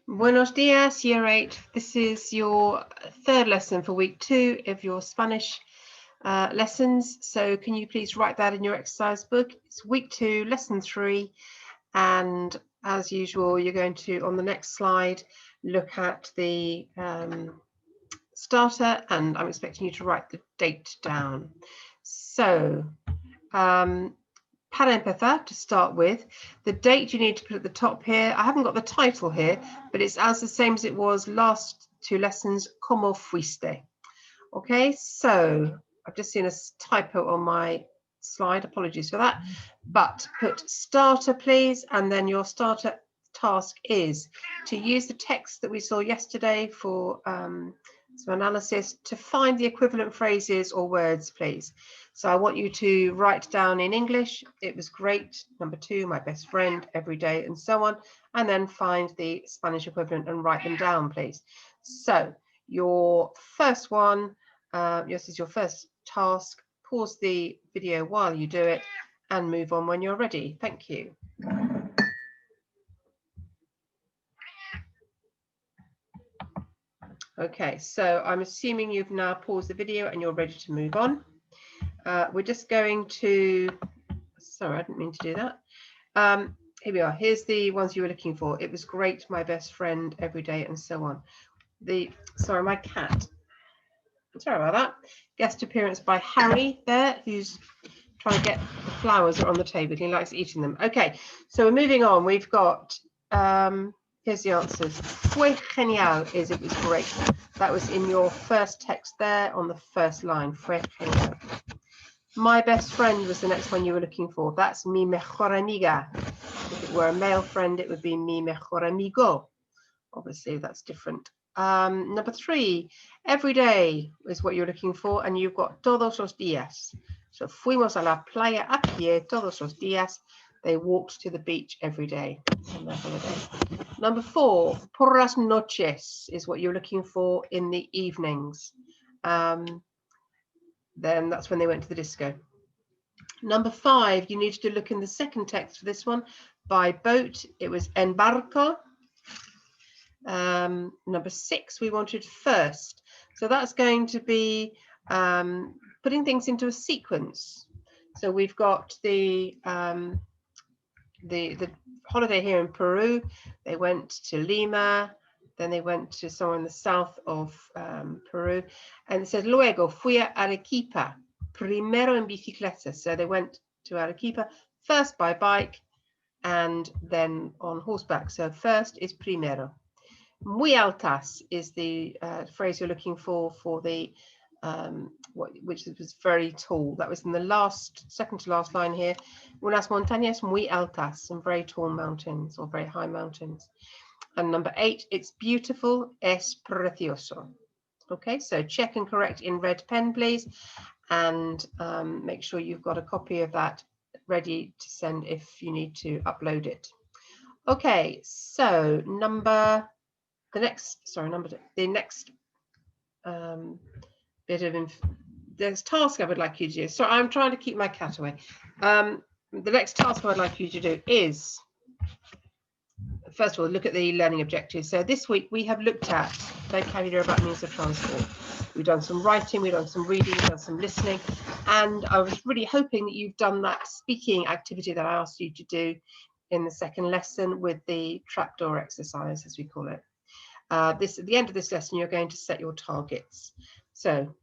Buenos dias, Year 8. This is your third lesson for week 2 of your Spanish lessons. So can you please write that in your exercise book? It's week 2, lesson 3. And as usual, you're going to, on the next slide, look at the starter, and I'm expecting you to write the date down. So, para empezar, to start with, the date you need to put at the top here. I haven't got the title here, but it's as the same as it was last 2 lessons, como fuiste. Okay, so I've just seen a typo on my slide, apologies for that, but put starter please, and then your starter task is to use the text that we saw yesterday for some analysis to find the equivalent phrases or words, please. So I want you to write down in English, it was great, number 2, my best friend, every day, and so on, and then find the Spanish equivalent and write them down, please. So your first one, this is your first task. Pause the video while you do it and move on when you're ready. Thank you. Okay, so I'm assuming you've now paused the video and you're ready to move on. We're just going to, sorry, I didn't mean to do that. Here we are. Here's the ones you were looking for. It was great, my best friend, every day, and so on. Sorry, my cat. Sorry about that. Guest appearance by Harry there, who's trying to get the flowers that are on the table. He likes eating them. Okay, so we're moving on. We've got, here's the answers. Fue genial is it was great. That was in your first text there on the first line. Fue genial. My best friend was the next one you were looking for. That's mi mejor amiga. If it were a male friend, it would be mi mejor amigo. Obviously, that's different. Number 3, every day is what you're looking for, and you've got todos los días. So fuimos a la playa a pie todos los días. They walked to the beach every day on their holiday. Number 4, por las noches is what you're looking for in the evenings. Then that's when they went to the disco. Number 5, you need to look in the second text for this one. By boat, it was en barco. Number 6, we wanted first. So that's going to be putting things into a sequence. So we've got the holiday here in Peru. They went to Lima, then they went to somewhere in the south of Peru, and it says luego fui a Arequipa, primero en bicicleta. So they went to Arequipa first by bike and then on horseback. So first is primero. Muy altas is the phrase you're looking for the which was very tall. That was in the second to last line here. Unas montañas muy altas, some very tall mountains or very high mountains. And number 8, it's beautiful, es precioso. Okay, so check and correct in red pen, please, and make sure you've got a copy of that ready to send if you need to upload it. Okay, so the next bit of this task I would like you to do. So I'm trying to keep my cat away. The next task I'd like you to do is, first of all, look at the learning objectives. So this week we have looked at vocabulary about means of transport. We've done some writing, we've done some reading, we've done some listening, and I was really hoping that you've done that speaking activity that I asked you to do in the second lesson with the trapdoor exercise, as we call it. At the end of this lesson, you're going to set your targets. So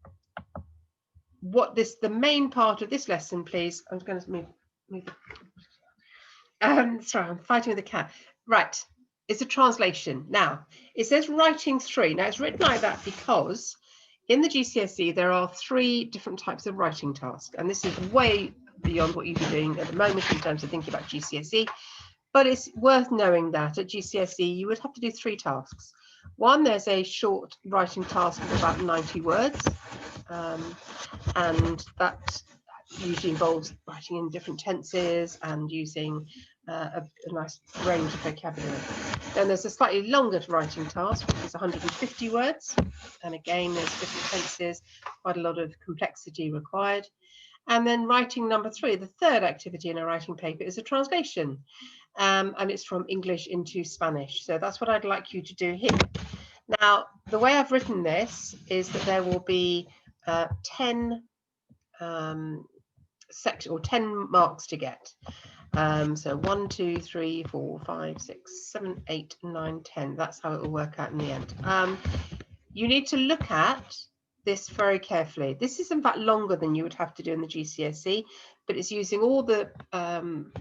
the main part of this lesson, please, I'm going to move sorry, I'm fighting with the cat. Right, it's a translation. Now, it says writing 3. Now, it's written like that because in the GCSE, there are 3 different types of writing tasks, and this is way beyond what you'd be doing at the moment in terms of thinking about GCSE, but it's worth knowing that at GCSE, you would have to do 3 tasks. One, there's a short writing task of about 90 words, and that usually involves writing in different tenses and using a nice range of vocabulary. Then there's a slightly longer writing task, which is 150 words, and again, there's different tenses, quite a lot of complexity required. And then writing number 3, the third activity in a writing paper, is a translation. and it's from English into Spanish. So that's what I'd like you to do here. Now, the way I've written this is that there will be 10 section or 10 marks to get. So 1, 2, 3, 4, 5, 6, 7, 8, 9, 10. That's how it will work out in the end. You need to look at this very carefully. This is in fact longer than you would have to do in the GCSE, but it's using all the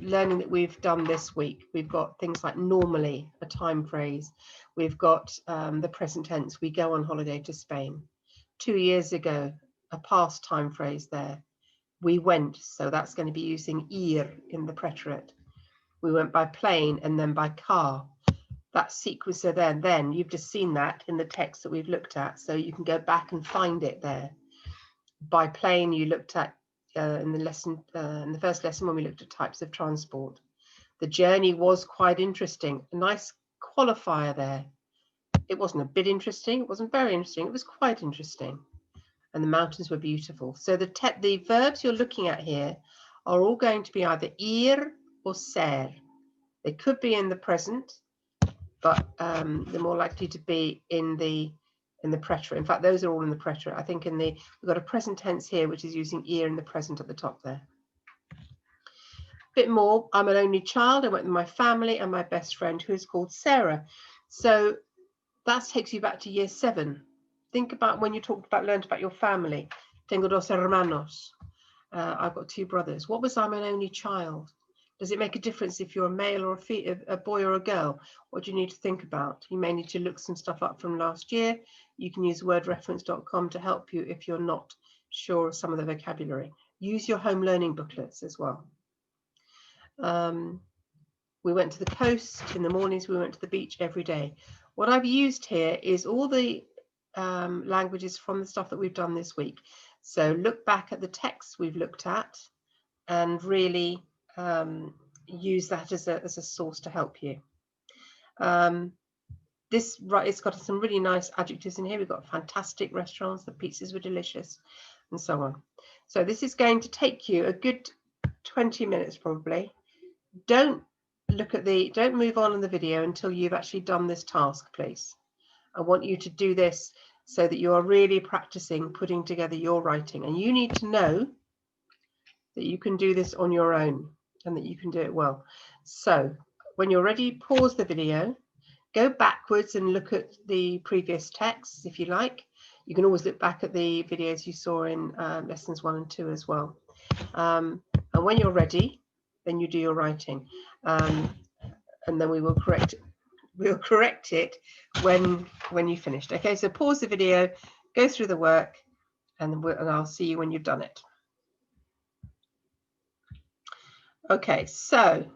learning that we've done this week. We've got things like normally, a time phrase. We've got the present tense. We go on holiday to Spain. 2 years ago, a past time phrase there. We went, so that's going to be using ir in the preterite. We went by plane and then by car. That sequencer there, then you've just seen that in the text that we've looked at, so you can go back and find it there. By plane, you looked at in the lesson, in the first lesson when we looked at types of transport. The journey was quite interesting. A nice qualifier there. It wasn't a bit interesting. It wasn't very interesting. It was quite interesting. And the mountains were beautiful. So the verbs you're looking at here are all going to be either ir or ser. They could be in the present, but they're more likely to be in the preterite. In fact, those are all in the preterite. I think we've got a present tense here, which is using ir in the present at the top there. Bit more, I'm an only child. I went with my family and my best friend, who is called Sarah. So that takes you back to year 7. Think about when you learned about your family. Tengo dos hermanos. I've got 2 brothers. What was I'm an only child? Does it make a difference if you're a male or a boy or a girl? What do you need to think about? You may need to look some stuff up from last year. You can use wordreference.com to help you if you're not sure of some of the vocabulary. Use your home learning booklets as well. We went to the coast in the mornings. We went to the beach every day. What I've used here is all the languages from the stuff that we've done this week. So look back at the texts we've looked at and really use that as a source to help you. It's got some really nice adjectives in here. We've got fantastic restaurants. The pizzas were delicious, and so on. So this is going to take you a good 20 minutes probably. Don't move on in the video until you've actually done this task, please. I want you to do this so that you are really practicing putting together your writing, and you need to know that you can do this on your own and that you can do it well. So when you're ready, pause the video, go backwards and look at the previous texts if you like. You can always look back at the videos you saw in lessons 1 and 2 as well. And when you're ready, then you do your writing, and then we will correct it when you finished. Okay, so pause the video, go through the work, and I'll see you when you've done it. Okay, so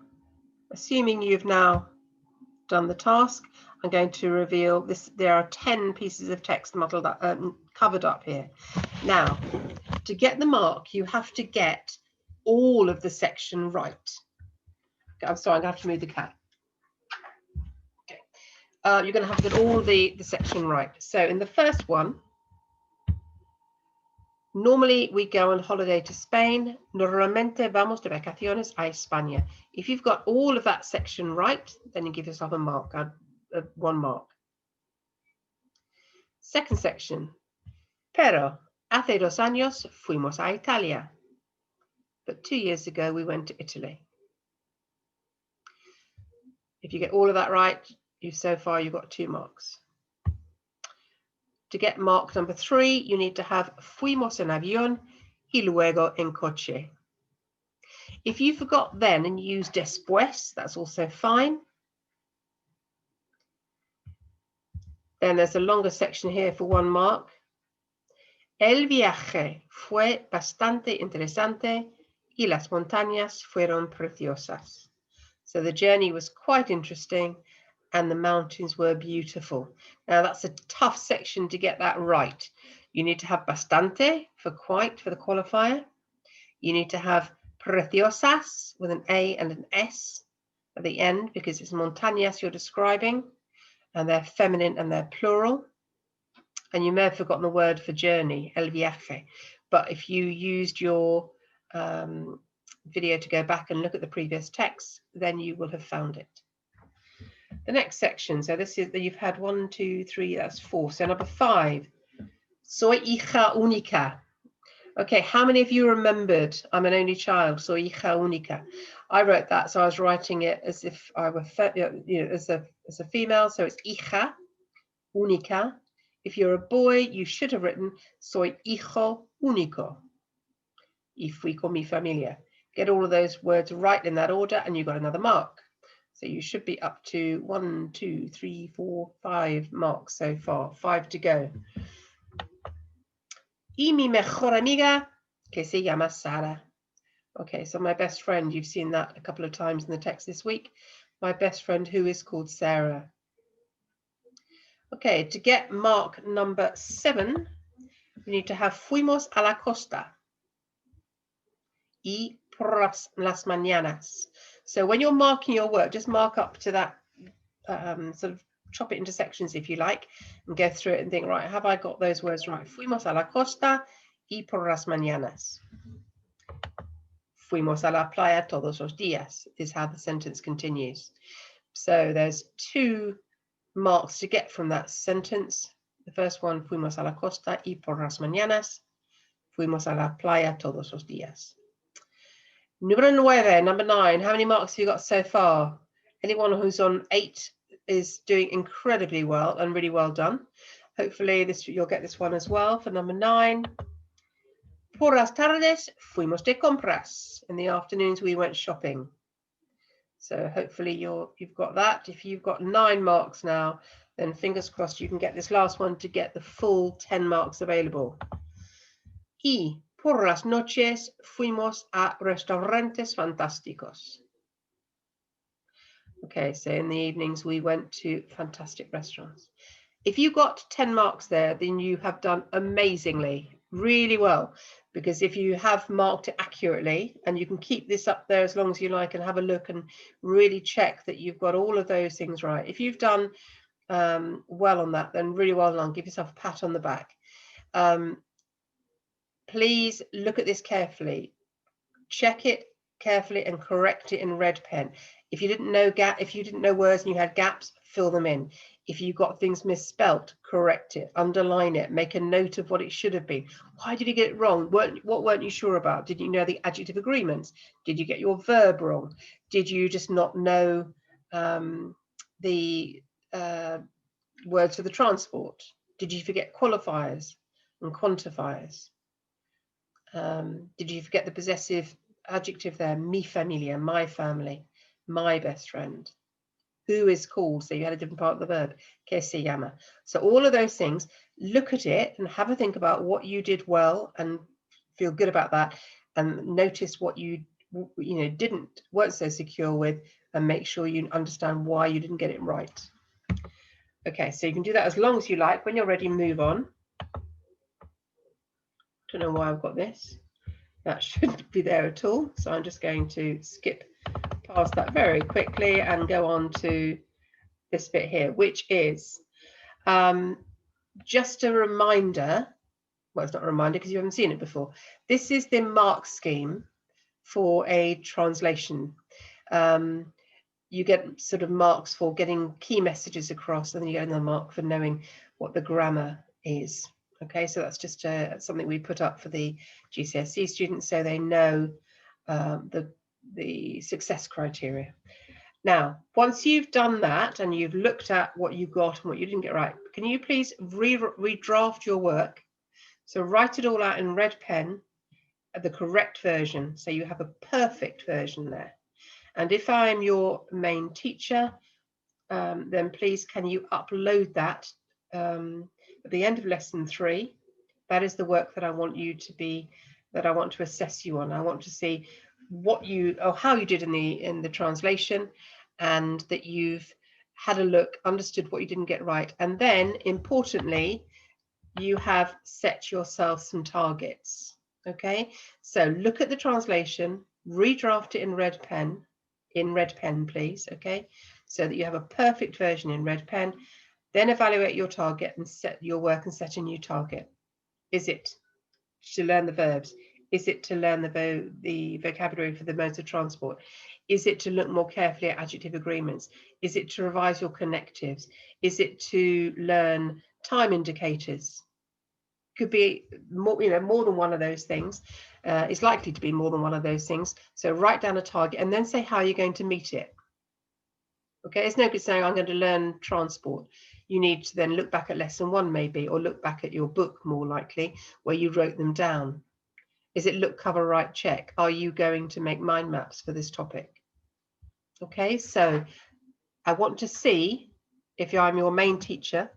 assuming you've now done the task, I'm going to reveal this. There are 10 pieces of text muddled up, covered up here. Now, to get the mark, you have to get all of the section right. I'm sorry, I'm going to have to move the cat. Okay, you're going to have to get all the section right. So in the first one, normally we go on holiday to Spain. Normalmente vamos de vacaciones a España. If you've got all of that section right, then you give yourself a mark, 1 mark. Second section. Pero hace 2 años fuimos a Italia. But 2 years ago we went to Italy. If you get all of that right, so far you've got 2 marks. To get mark number 3, you need to have fuimos en avión y luego en coche. If you forgot then and you use después, that's also fine. Then there's a longer section here for 1 mark. El viaje fue bastante interesante y las montañas fueron preciosas. So the journey was quite interesting and the mountains were beautiful. Now that's a tough section to get that right. You need to have bastante for quite, for the qualifier. You need to have preciosas with an A and an S at the end because it's montañas you're describing and they're feminine and they're plural. And you may have forgotten the word for journey, el viaje. But if you used your video to go back and look at the previous text, then you will have found it. The next section, so this is that you've had 1, 2, 3, that's 4. So number 5, soy hija única. Okay, how many of you remembered I'm an only child, soy hija única? I wrote that, so I was writing it as if I were as a female, so it's hija única. If you're a boy, you should have written soy hijo único. Y fui con mi familia. Get all of those words right in that order, and you got another mark. So you should be up to 1, 2, 3, 4, 5 marks so far. 5 to go. Y mi mejor amiga, que se llama Sara. Okay, so my best friend, you've seen that a couple of times in the text this week. My best friend who is called Sarah. Okay, to get mark number 7, we need to have fuimos a la costa. Y por las mañanas. So when you're marking your work, just mark up to that, sort of chop it into sections if you like, and go through it and think, right, have I got those words right? Fuimos a la costa y por las mañanas. Fuimos a la playa todos los días is how the sentence continues. So there's 2 marks to get from that sentence. The first one, fuimos a la costa y por las mañanas. Fuimos a la playa todos los días. Número 9, number 9. How many marks have you got so far? Anyone who's on 8 is doing incredibly well and really well done. Hopefully you'll get this one as well for number 9. Por las tardes fuimos de compras. In the afternoons we went shopping. So hopefully you've got that. If you've got 9 marks now, then fingers crossed you can get this last one to get the full 10 marks available. Y por las noches fuimos a restaurantes fantásticos. Okay, so in the evenings we went to fantastic restaurants. If you got 10 marks there, then you have done amazingly, really well. Because if you have marked it accurately, and you can keep this up there as long as you like and have a look and really check that you've got all of those things right. If you've done well on that, then really well done. Give yourself a pat on the back. Please look at this carefully. Check it carefully and correct it in red pen. If you didn't know words and you had gaps, fill them in. If you got things misspelt, correct it, underline it, make a note of what it should have been. Why did you get it wrong? What weren't you sure about? Did you know the adjective agreements? Did you get your verb wrong? Did you just not know the words for the transport? Did you forget qualifiers and quantifiers? Did you forget the possessive adjective there? Mi familia, my family, my best friend. Who is called, so you had a different part of the verb, que se llama. So all of those things, look at it and have a think about what you did well and feel good about that, and notice what you weren't so secure with, and make sure you understand why you didn't get it right. Okay, so you can do that as long as you like. When you're ready, move on. Don't know why I've got this. That shouldn't be there at all, so I'm just going to skip past that very quickly and go on to this bit here, which is just a reminder. Well, it's not a reminder because you haven't seen it before. This is the mark scheme for a translation. You get sort of marks for getting key messages across, and then you get another mark for knowing what the grammar is. Okay, so that's just something we put up for the GCSE students so they know the success criteria. Now, once you've done that and you've looked at what you got and what you didn't get right, can you please redraft your work? So write it all out in red pen, the correct version, so you have a perfect version there. And if I'm your main teacher, then please can you upload that at the end of lesson 3. That is the work that I want you to be, that I want to assess you on. I want to see what you, or how you did in the translation, and that you've had a look, understood what you didn't get right. And then importantly, you have set yourself some targets. Okay, so look at the translation, redraft it in red pen, please. Okay, so that you have a perfect version in red pen. Then evaluate your target and set your work and set a new target. Is it to learn the verbs? Is it to learn the vocabulary for the modes of transport? Is it to look more carefully at adjective agreements? Is it to revise your connectives? Is it to learn time indicators? Could be more, more than one of those things. It's likely to be more than one of those things. So write down a target and then say how you're going to meet it. Okay, it's no good saying I'm going to learn transport. You need to then look back at lesson 1 maybe, or look back at your book more likely, where you wrote them down. Is it look, cover, write, check? Are you going to make mind maps for this topic? Okay, so I want to see, if I'm your main teacher,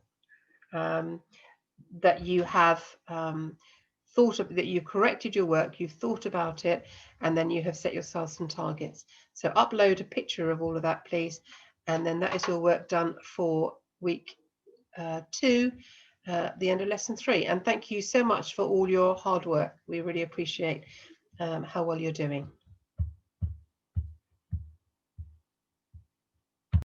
that you have that you've corrected your work, you've thought about it, and then you have set yourself some targets. So upload a picture of all of that, please. And then that is your work done for week 2, the end of lesson 3. And thank you so much for all your hard work. We really appreciate how well you're doing.